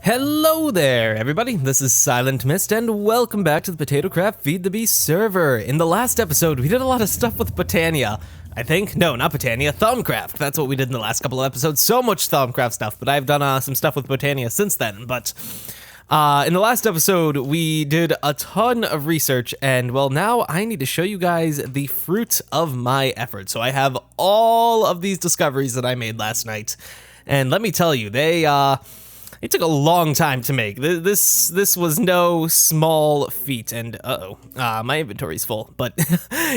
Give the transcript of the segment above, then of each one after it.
Hello there, everybody. This is Silent Mist, and welcome back to the Potatocraft Feed the Beast server. In the last episode, we did a lot of stuff with Botania. I think? No, not Botania, Thermoelectric. That's what we did in the last couple of episodes. So much Thermoelectric stuff, but I've done some stuff with Botania since then. But in the last episode, we did a ton of research, and well, now I need to show you guys the fruit of my effort. So I have all of these discoveries that I made last night, and let me tell you, it took a long time to make. This was no small feat, and my inventory's full, but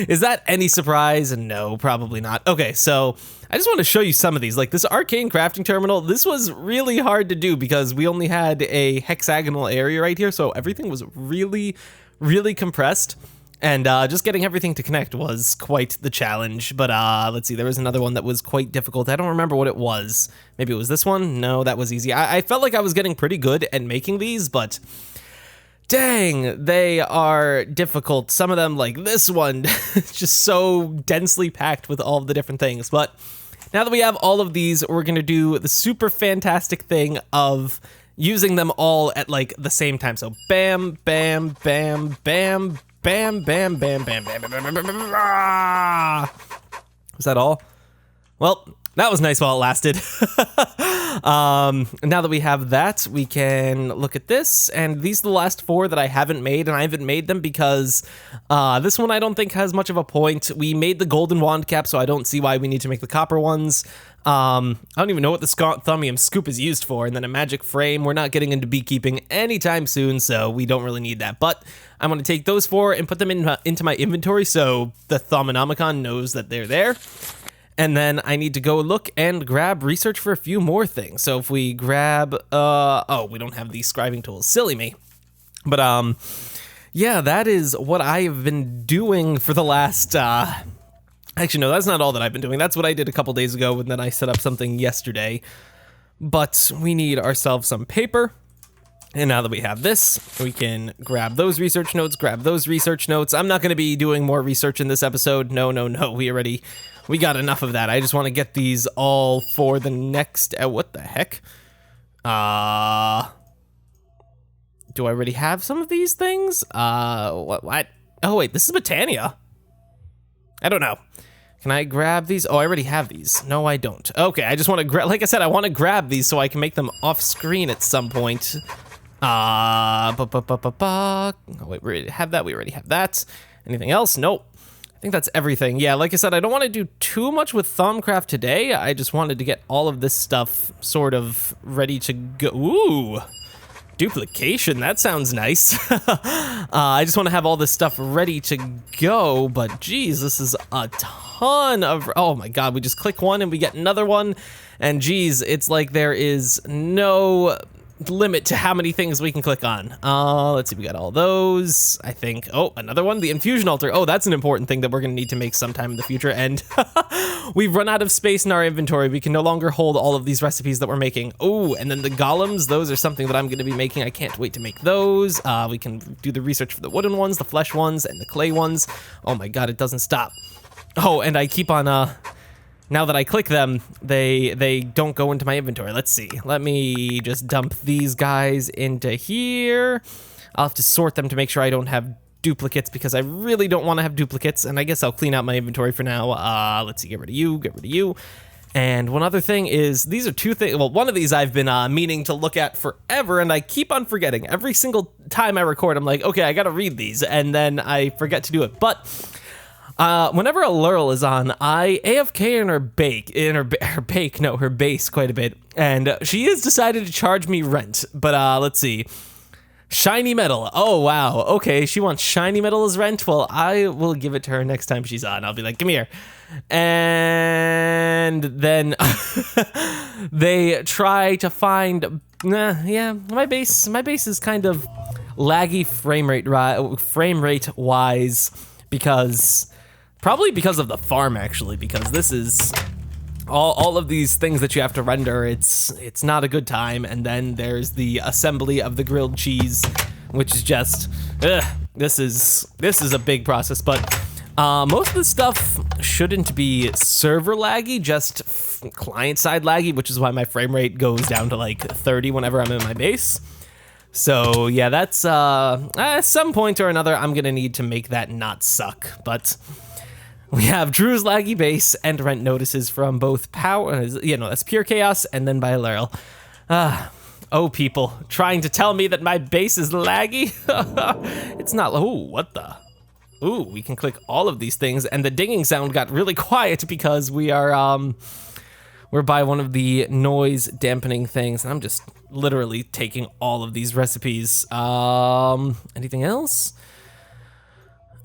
is that any surprise? No, probably not. Okay, so I just want to show you some of these. Like this Arcane crafting terminal, this was really hard to do because we only had a hexagonal area right here, so everything was really, really compressed. And just getting everything to connect was quite the challenge. But let's see, there was another one that was quite difficult. I don't remember what it was. Maybe it was this one? No, that was easy. I felt like I was getting pretty good at making these, but dang, they are difficult. Some of them, like this one, just so densely packed with all of the different things. But now that we have all of these, we're going to do the super fantastic thing of using them all at like the same time. So bam, bam, bam, bam, bam, bam, bam, bam, bam, bam, bam, bam, bam, bam. Was that all? Well, that was nice while it lasted. Now that we have that, we can look at this, and these are the last four that I haven't made, and I haven't made them because this one I don't think has much of a point. We made the golden wand cap, so I don't see why we need to make the copper ones. I don't even know what the thumbium scoop is used for, and then a magic frame. We're not getting into beekeeping anytime soon, so we don't really need that. But I'm going to take those four and put them into my inventory so the Thermonomicon knows that they're there. And then I need to go look and grab research for a few more things. So if we grab, oh, we don't have these scribing tools. Silly me. But yeah, that is what I have been doing for the last, actually, no, that's not all that I've been doing. That's what I did a couple days ago, and then I set up something yesterday. But we need ourselves some paper. And now that we have this, we can grab those research notes, grab those research notes. I'm not going to be doing more research in this episode. No. We got enough of that. I just want to get these all for the next, what the heck? Do I already have some of these things? What? Oh, wait, this is Botania. I don't know. Can I grab these? Oh, I already have these. No, I don't. Okay, I just want to grab, like I said, I want to grab these so I can make them off screen at some point. Oh, wait, we already have that. We already have that. Anything else? Nope. I think that's everything. Yeah, like I said, I don't want to do too much with Thermoelectric today. I just wanted to get all of this stuff sort of ready to go. Ooh, duplication. That sounds nice. I just want to have all this stuff ready to go, but geez, this is a ton of, oh my God, we just click one and we get another one. And geez, it's like there is no limit to how many things we can click on. Let's see, we got all those, I think. Oh, another one, the Infusion Altar. Oh, that's an important thing that we're gonna need to make sometime in the future, and we've run out of space in our inventory. We can no longer hold all of these recipes that we're making. Oh, and then the Golems, those are something that I'm gonna be making. I can't wait to make those. We can do the research for the wooden ones, the flesh ones, and the clay ones. Oh my God, it doesn't stop. Oh, and I keep on, now that I click them, they don't go into my inventory. Let's see. Let me just dump these guys into here. I'll have to sort them to make sure I don't have duplicates because I really don't want to have duplicates. And I guess I'll clean out my inventory for now. Let's see. Get rid of you. Get rid of you. And one other thing is, these are two things. Well, one of these I've been meaning to look at forever, and I keep on forgetting. Every single time I record, I'm like, okay, I got to read these, and then I forget to do it. But whenever a Lurl is on, I AFK in her base quite a bit, and she has decided to charge me rent. But let's see, shiny metal. Oh wow, okay, she wants shiny metal as rent. Well, I will give it to her next time she's on. I'll be like, come here, and then they try to find. Yeah, my base is kind of laggy frame rate wise because. Probably because of the farm, actually, because this is all of these things that you have to render. It's not a good time, and then there's the assembly of the grilled cheese, which is just this is a big process. But Most of the stuff shouldn't be server laggy, just client side laggy, which is why my frame rate goes down to like 30 whenever I'm in my base. So yeah, that's at some point or another, I'm gonna need to make that not suck. But we have Drew's laggy base and rent notices from both Power, that's Pure Chaos, and then by Laurel. Oh, people trying to tell me that my base is laggy. It's not. Ooh, what the? Ooh, we can click all of these things, and the dinging sound got really quiet because we're by one of the noise dampening things, and I'm just literally taking all of these recipes. Anything else?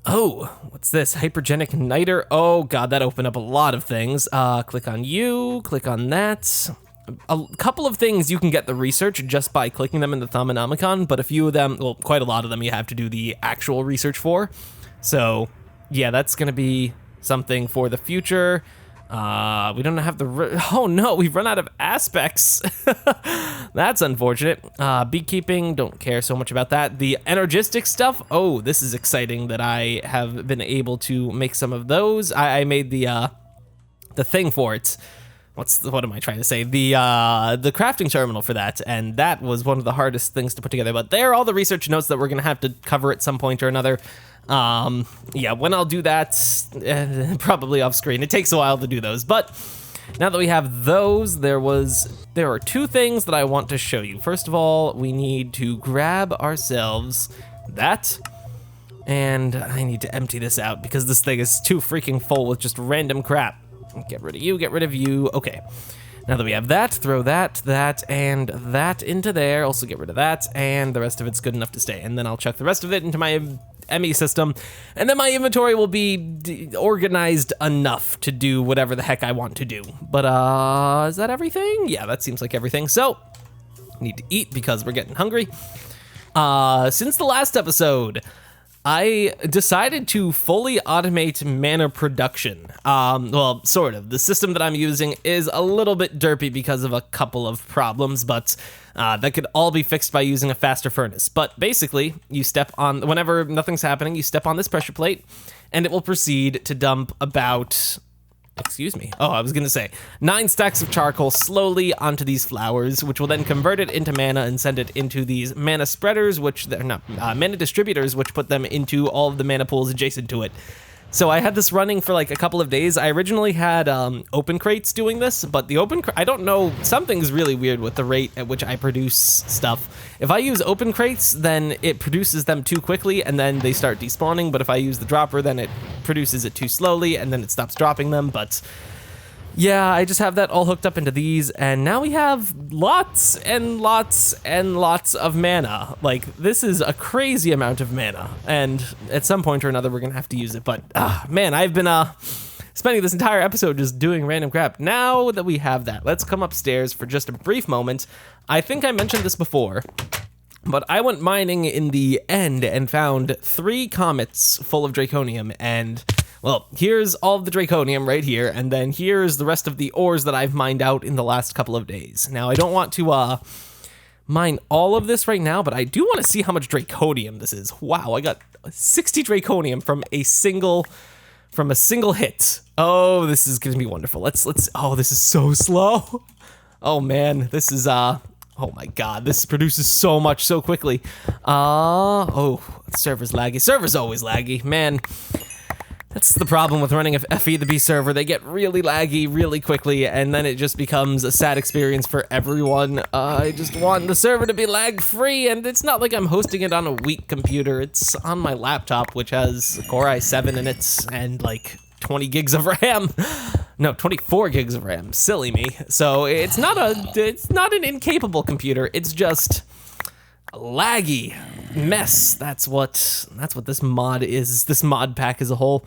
Oh, what's this? Hypergenic niter. Oh god, that opened up a lot of things. Click on you, click on that. A couple of things you can get the research just by clicking them in the Thermoelectric, but a few of them, well, quite a lot of them you have to do the actual research for. So yeah, that's gonna be something for the future. We don't have the, oh no, we've run out of aspects. That's unfortunate. Beekeeping, don't care so much about that. The energistic stuff, oh, this is exciting that I have been able to make some of those. I made the thing for it. What am I trying to say? The crafting terminal for that, and that was one of the hardest things to put together. But there are all the research notes that we're gonna have to cover at some point or another. Yeah, when I'll do that, probably off screen. It takes a while to do those, but now that we have those, there are two things that I want to show you. First of all, we need to grab ourselves that, and I need to empty this out because this thing is too freaking full with just random crap. Get rid of you, get rid of you. Okay, now that we have that, throw that, and that into there. Also get rid of that, and the rest of it's good enough to stay. And then I'll chuck the rest of it into my ME system, and then my inventory will be organized enough to do whatever the heck I want to do. But is that everything? Yeah, that seems like everything. So, need to eat because we're getting hungry. Since the last episode, I decided to fully automate mana production. Well, sort of. The system that I'm using is a little bit derpy because of a couple of problems, but that could all be fixed by using a faster furnace. But basically, you step on, whenever nothing's happening, you step on this pressure plate, and it will proceed to dump about, excuse me, oh, I was gonna say, 9 stacks of charcoal slowly onto these flowers, which will then convert it into mana and send it into these mana spreaders, which they're not, mana distributors, which put them into all of the mana pools adjacent to it. So I had this running for like a couple of days. I originally had open crates doing this, but the I don't know, something's really weird with the rate at which I produce stuff. If I use open crates, then it produces them too quickly and then they start despawning, but if I use the dropper, then it produces it too slowly and then it stops dropping them. But yeah, I just have that all hooked up into these, and now we have lots and lots and lots of mana. Like, this is a crazy amount of mana, and at some point or another, we're gonna have to use it. But, man, I've been spending this entire episode just doing random crap. Now that we have that, let's come upstairs for just a brief moment. I think I mentioned this before, but I went mining in the end and found 3 comets full of draconium, and well, here's all of the draconium right here, and then here's the rest of the ores that I've mined out in the last couple of days. Now, I don't want to mine all of this right now, but I do want to see how much draconium this is. Wow, I got 60 draconium from a single hit. Oh, this is gonna be wonderful. Let's. Oh, this is so slow. Oh man, this is oh my god, this produces so much so quickly. Oh, server's laggy. Server's always laggy, man. That's the problem with running a FTB server. They get really laggy really quickly, and then it just becomes a sad experience for everyone. I just want the server to be lag-free, and it's not like I'm hosting it on a weak computer. It's on my laptop, which has a Core i7 in it, and like 20 gigs of RAM. No, 24 gigs of RAM. Silly me. So it's not an incapable computer. It's just a laggy mess. That's what this mod is. This mod pack as a whole.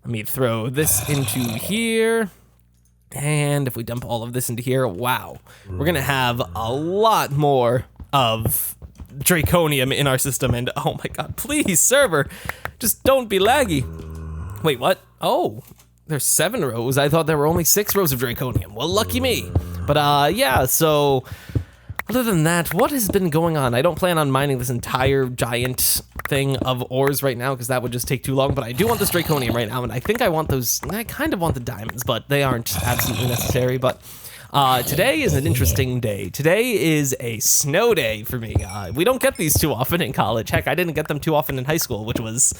Let me throw this into here, and if we dump all of this into here, wow, we're gonna have a lot more of draconium in our system. And oh my god, please server, just don't be laggy. Wait, what? Oh, there's 7 rows. I thought there were only 6 rows of draconium. Well, lucky me. But yeah, so Other than that, what has been going on? I don't plan on mining this entire giant thing of ores right now because that would just take too long, but I do want this draconium right now, and I think I want those. I kind of want the diamonds, but they aren't absolutely necessary. But today is an interesting day. Today is a snow day for me. We don't get these too often in college. Heck, I didn't get them too often in high school, which was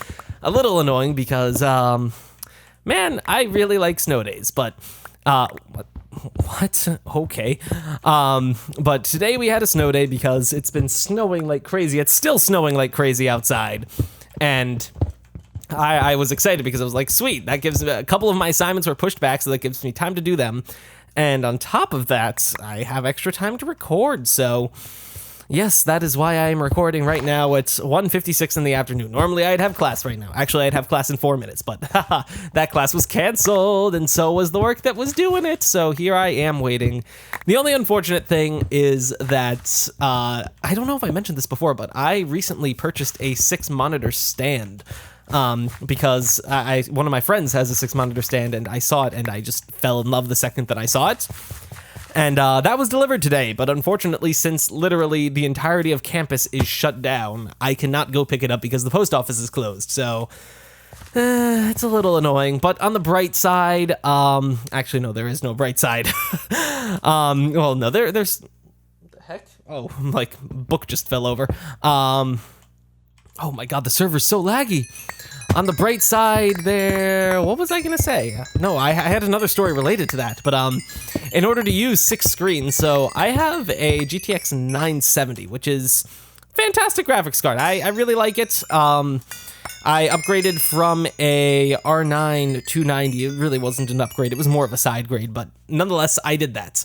a little annoying because, man, I really like snow days, but what? Okay. But today we had a snow day because it's been snowing like crazy. It's still snowing like crazy outside. And I was excited because I was like, sweet, that gives a couple of my assignments were pushed back, so that gives me time to do them. And on top of that, I have extra time to record. So yes, that is why I am recording right now. It's 1:56 in the afternoon. Normally, I'd have class right now. Actually, I'd have class in 4 minutes, but that class was canceled, and so was the work that was doing it. So here I am waiting. The only unfortunate thing is that, I don't know if I mentioned this before, but I recently purchased a 6-monitor stand. Because one of my friends has a 6-monitor stand, and I saw it, and I just fell in love the second that I saw it. And that was delivered today, but unfortunately, since literally the entirety of campus is shut down, I cannot go pick it up because the post office is closed, so it's a little annoying. But on the bright side, actually, no, there is no bright side. Well, no, there's... What the heck? Oh, like, book just fell over. Oh my god, the server's so laggy. On the bright side there, what was I gonna say? No, I had another story related to that, but in order to use 6 screens, so I have a GTX 970, which is fantastic graphics card. I really like it. I upgraded from a R9 290. It really wasn't an upgrade, it was more of a side grade, but nonetheless, I did that.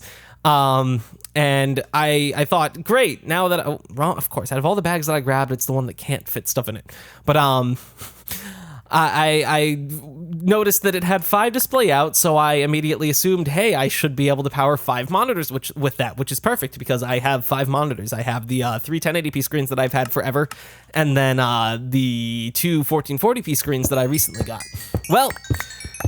And I thought, great, now that, well, of course, out of all the bags that I grabbed, it's the one that can't fit stuff in it. But, I noticed that it had 5 display outs, so I immediately assumed, hey, I should be able to power 5 monitors which is perfect because I have 5 monitors. I have the 3 1080p screens that I've had forever, and then the 2 1440p screens that I recently got. Well,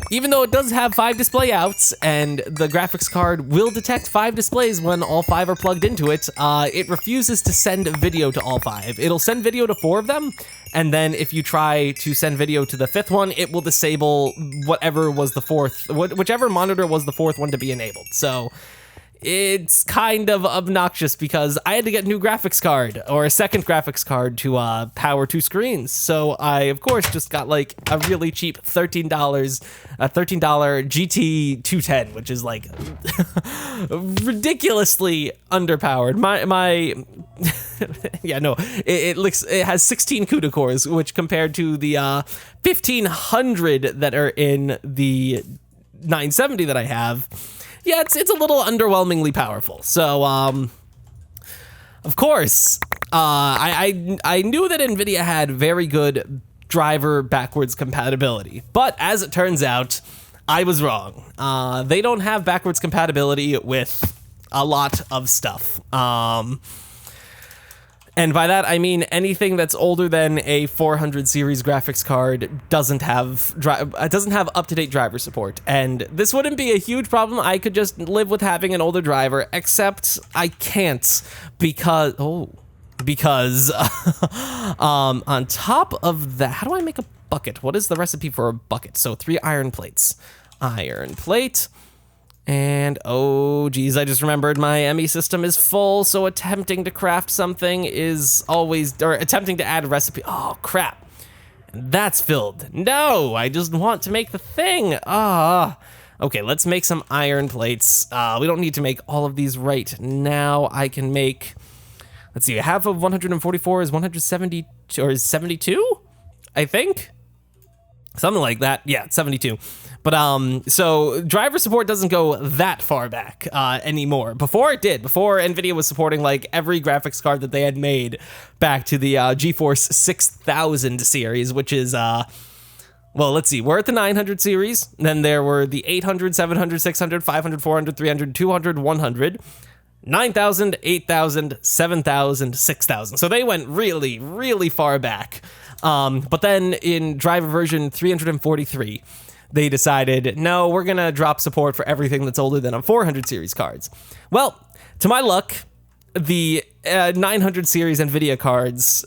even though it does have 5 display outs and the graphics card will detect 5 displays when all 5 are plugged into it, it refuses to send video to all 5. It'll send video to 4 of them, and then if you try to send video to the 5th one, it will disable whatever was the 4th, whichever monitor was the 4th one to be enabled. So it's kind of obnoxious because I had to get a new graphics card or a second graphics card to power 2 screens. So I, of course, just got like a really cheap $13 GT 210, which is like ridiculously underpowered. My yeah, no, it has 16 CUDA cores, which compared to the 1500 that are in the 970 that I have, yeah, it's a little underwhelmingly powerful. So, of course, I knew that NVIDIA had very good driver backwards compatibility, but as it turns out, I was wrong. They don't have backwards compatibility with a lot of stuff. And by that, I mean anything that's older than a 400 series graphics card doesn't have up-to-date driver support. And this wouldn't be a huge problem. I could just live with having an older driver, except I can't because on top of that, how do I make a bucket? What is the recipe for a bucket? So 3 iron plates. Iron plate. And, oh, geez, I just remembered my ME system is full, so attempting to craft something is always, or attempting to add a recipe, oh, crap. That's filled. No, I just want to make the thing. Okay, let's make some iron plates. We don't need to make all of these right now. I can make, let's see, half of 144 is 170, or is 72, I think? Something like that. Yeah, 72. But, so driver support doesn't go that far back, anymore. Before it did. Before NVIDIA was supporting, like, every graphics card that they had made back to the, GeForce 6000 series, which is, well, let's see. We're at the 900 series. Then there were the 800, 700, 600, 500, 400, 300, 200, 100, 9,000, 8,000, 7,000, 6,000. So they went really, really far back. But then in driver version 343, they decided, no, we're going to drop support for everything that's older than a 400 series cards. Well, to my luck, the 900 series NVIDIA cards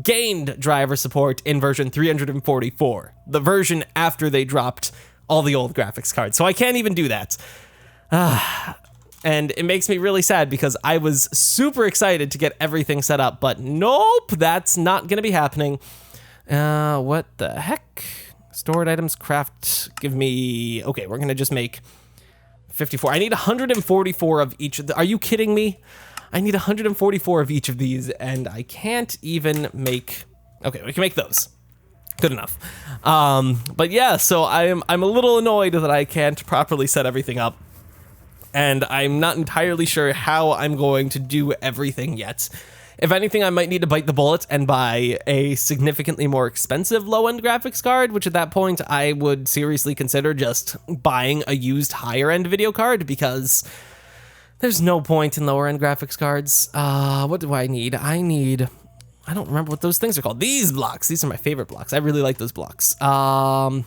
gained driver support in version 344, the version after they dropped all the old graphics cards. So I can't even do that. And it makes me really sad because I was super excited to get everything set up, but nope, that's not going to be happening. What the heck? Stored items, craft, give me... Okay, we're going to just make 54. I need 144 of each of the... Are you kidding me? I need 144 of each of these, and I can't even make... Okay, we can make those. Good enough. But yeah, so I'm a little annoyed that I can't properly set everything up, and I'm not entirely sure how I'm going to do everything yet. If anything, I might need to bite the bullet and buy a significantly more expensive low-end graphics card, which at that point I would seriously consider just buying a used higher-end video card, because there's no point in lower-end graphics cards. What do I need? I don't remember what those things are called. These blocks. These are my favorite blocks. I really like those blocks. We're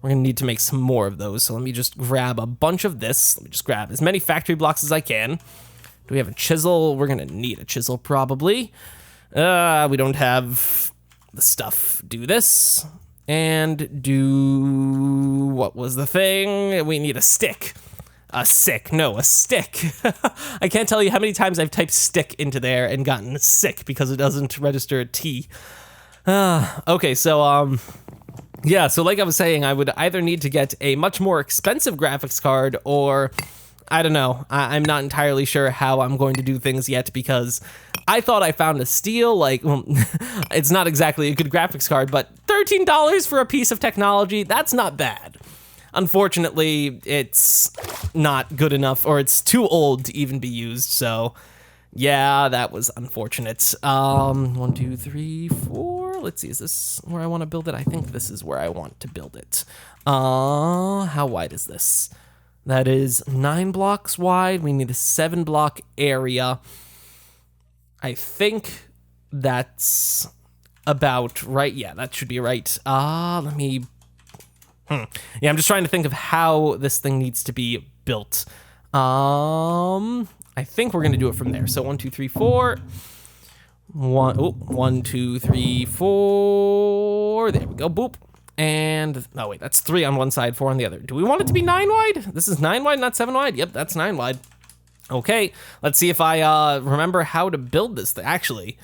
going to need to make some more of those, so let me just grab a bunch of this. Let me just grab as many factory blocks as I can. Do we have a chisel? We're going to need a chisel, probably. We don't have the stuff. Do this. And do... What was the thing? We need a stick. A stick. I can't tell you how many times I've typed stick into there and gotten sick because it doesn't register a T. Okay, so, yeah, so like I was saying, I would either need to get a much more expensive graphics card or... I don't know. I'm not entirely sure how I'm going to do things yet because I thought I found a steal. Like, well, it's not exactly a good graphics card, but $13 for a piece of technology, that's not bad. Unfortunately, it's not good enough, or it's too old to even be used, so yeah, that was unfortunate. 1, 2, 3, 4. Let's see, is this where I want to build it? I think this is where I want to build it. How wide is this? That is 9 blocks wide. We need a 7-block area. I think that's about right. Yeah, that should be right. Let me... Yeah, I'm just trying to think of how this thing needs to be built. I think we're going to do it from there. So 1, 2, 3, 4. 1, 2, 3, 4. There we go. Boop. And, oh wait, that's 3 on one side, 4 on the other. Do we want it to be 9 wide? This is 9 wide, not 7 wide? Yep, that's 9 wide. Okay, let's see if I remember how to build this thing. Actually,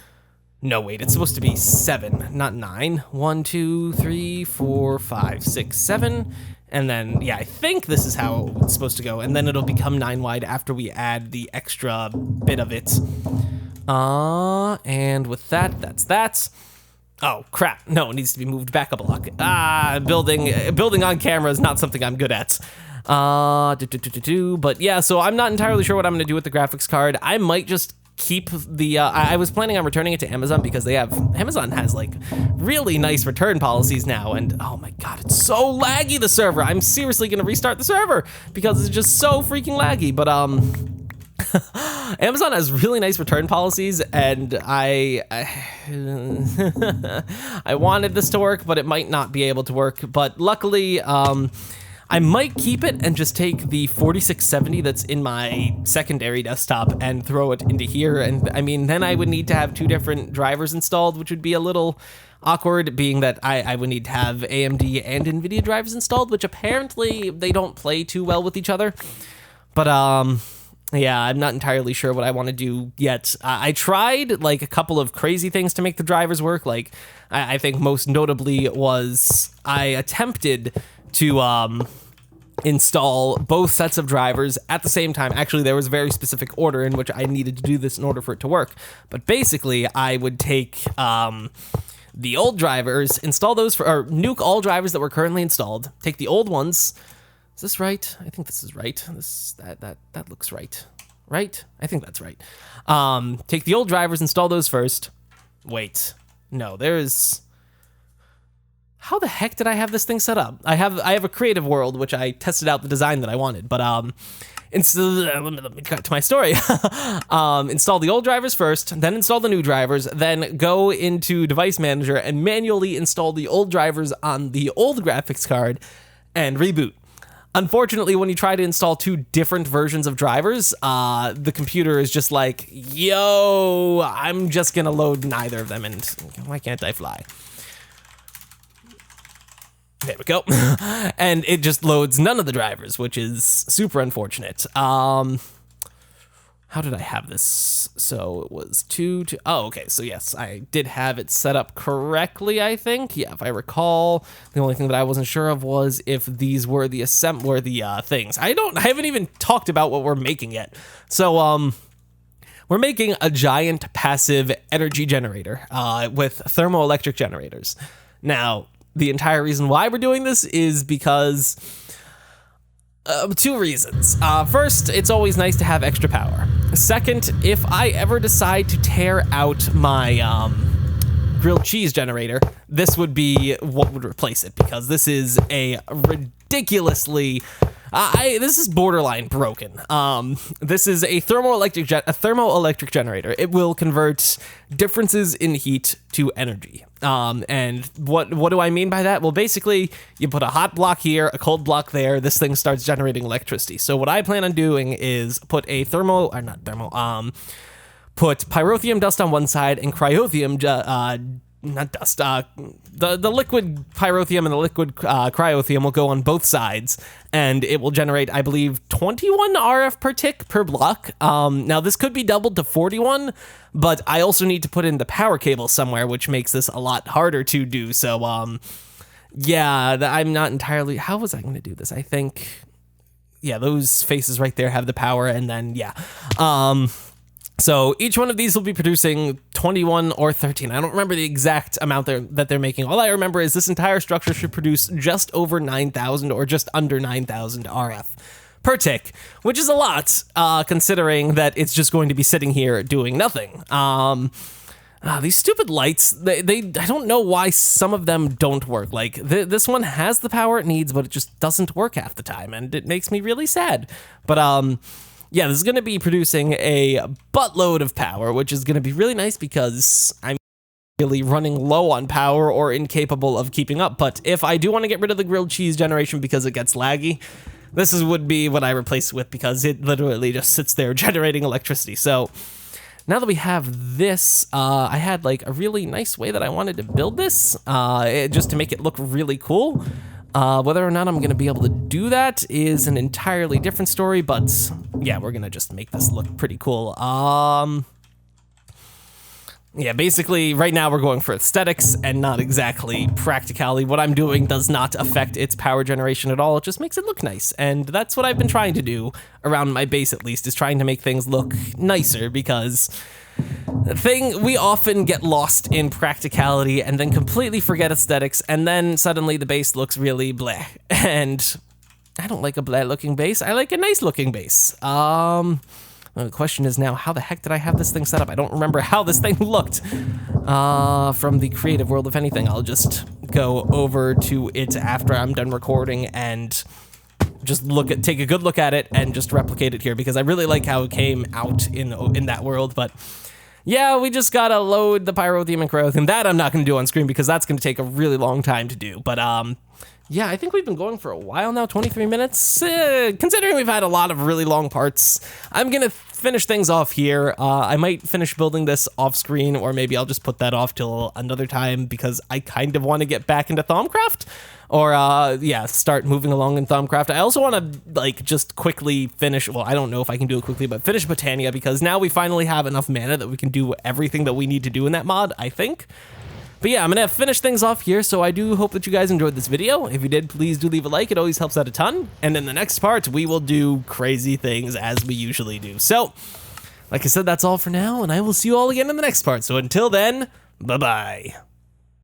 no, wait, it's supposed to be 7, not 9. 1, 2, 3, 4, 5, 6, 7. And then, yeah, I think this is how it's supposed to go. And then it'll become 9 wide after we add the extra bit of it. And with that, that's that. Oh, crap. No, it needs to be moved back a block. Building on camera is not something I'm good at. But yeah, so I'm not entirely sure what I'm going to do with the graphics card. I might just keep the... I was planning on returning it to Amazon because Amazon has, like, really nice return policies now. And, oh my god, it's so laggy, the server. I'm seriously going to restart the server because it's just so freaking laggy. But, Amazon has really nice return policies, and I wanted this to work, but it might not be able to work. But luckily, I might keep it and just take the 4670 that's in my secondary desktop and throw it into here. And I mean, then I would need to have 2 different drivers installed, which would be a little awkward, being that I would need to have AMD and NVIDIA drivers installed, which apparently they don't play too well with each other. But, yeah, I'm not entirely sure what I want to do yet. I tried, like, a couple of crazy things to make the drivers work. Like, I think most notably was I attempted to install both sets of drivers at the same time. Actually, there was a very specific order in which I needed to do this in order for it to work. But basically, I would take the old drivers, install those or nuke all drivers that were currently installed, take the old ones. Is this right? I think this is right. That looks right. Right? I think that's right. Take the old drivers, install those first. Wait. No, there's... How the heck did I have this thing set up? I have a creative world, which I tested out the design that I wanted, but let me cut to my story. Install the old drivers first, then install the new drivers, then go into Device Manager and manually install the old drivers on the old graphics card and reboot. Unfortunately, when you try to install two different versions of drivers, the computer is just like, yo, I'm just gonna load neither of them, and why can't I fly? There we go. And it just loads none of the drivers, which is super unfortunate. How did I have this? So it was oh, okay. So yes, I did have it set up correctly, I think. Yeah, if I recall. The only thing that I wasn't sure of was if these were the things. I haven't even talked about what we're making yet. So, we're making a giant passive energy generator, with thermoelectric generators. Now, the entire reason why we're doing this is because two reasons. First, it's always nice to have extra power. Second, if I ever decide to tear out my grilled cheese generator, this would be what would replace it, because this is a ridiculously this is borderline broken. This is a thermoelectric generator. It will convert differences in heat to energy. And what do I mean by that? Well, basically, you put a hot block here, a cold block there. This thing starts generating electricity. So what I plan on doing is put a put pyrotheum dust on one side and cryotheum not dust, the liquid pyrotheum and the liquid cryotheum will go on both sides, and it will generate, I believe, 21 RF per tick per block. Now, this could be doubled to 41, but I also need to put in the power cable somewhere, which makes this a lot harder to do. So, yeah, I'm not entirely... How was I going to do this? I think... Yeah, those faces right there have the power, and then, yeah. So each one of these will be producing 21 or 13. I don't remember the exact amount that they're making. All I remember is this entire structure should produce just over 9,000 or just under 9,000 RF per tick, which is a lot, considering that it's just going to be sitting here doing nothing. These stupid lights, I don't know why some of them don't work. Like, this one has the power it needs, but it just doesn't work half the time, and it makes me really sad. But, yeah, this is going to be producing a buttload of power, which is going to be really nice because I'm really running low on power or incapable of keeping up. But if I do want to get rid of the grilled cheese generation because it gets laggy, this would be what I replace it with, because it literally just sits there generating electricity. So now that we have this, I had like a really nice way that I wanted to build this, just to make it look really cool. Whether or not I'm going to be able to do that is an entirely different story, but yeah, we're going to just make this look pretty cool. Yeah, basically, right now we're going for aesthetics and not exactly practicality. What I'm doing does not affect its power generation at all. It just makes it look nice, and that's what I've been trying to do around my base, at least, is trying to make things look nicer, because... we often get lost in practicality and then completely forget aesthetics, and then suddenly the base looks really bleh. And I don't like a bleh looking base. I like a nice looking base. The question is now, how the heck did I have this thing set up? I don't remember how this thing looked from the creative world. If anything, I'll just go over to it after I'm done recording and just take a good look at it and just replicate it here, because I really like how it came out in that world. But yeah, we just gotta load the pyrotheum and cryotheum. That I'm not gonna do on screen because that's gonna take a really long time to do. But yeah, I think we've been going for a while now, 23 minutes. Considering we've had a lot of really long parts, I'm gonna finish things off here. I might finish building this off screen, or maybe I'll just put that off till another time, because I kind of want to get back into Thermoelectric. Or, yeah, start moving along in Thermoelectric. I also want to, like, just quickly finish, well, I don't know if I can do it quickly, but finish Botania, because now we finally have enough mana that we can do everything that we need to do in that mod, I think. But yeah, I'm going to finish things off here, so I do hope that you guys enjoyed this video. If you did, please do leave a like. It always helps out a ton. And in the next part, we will do crazy things as we usually do. So, like I said, that's all for now, and I will see you all again in the next part. So until then, bye-bye.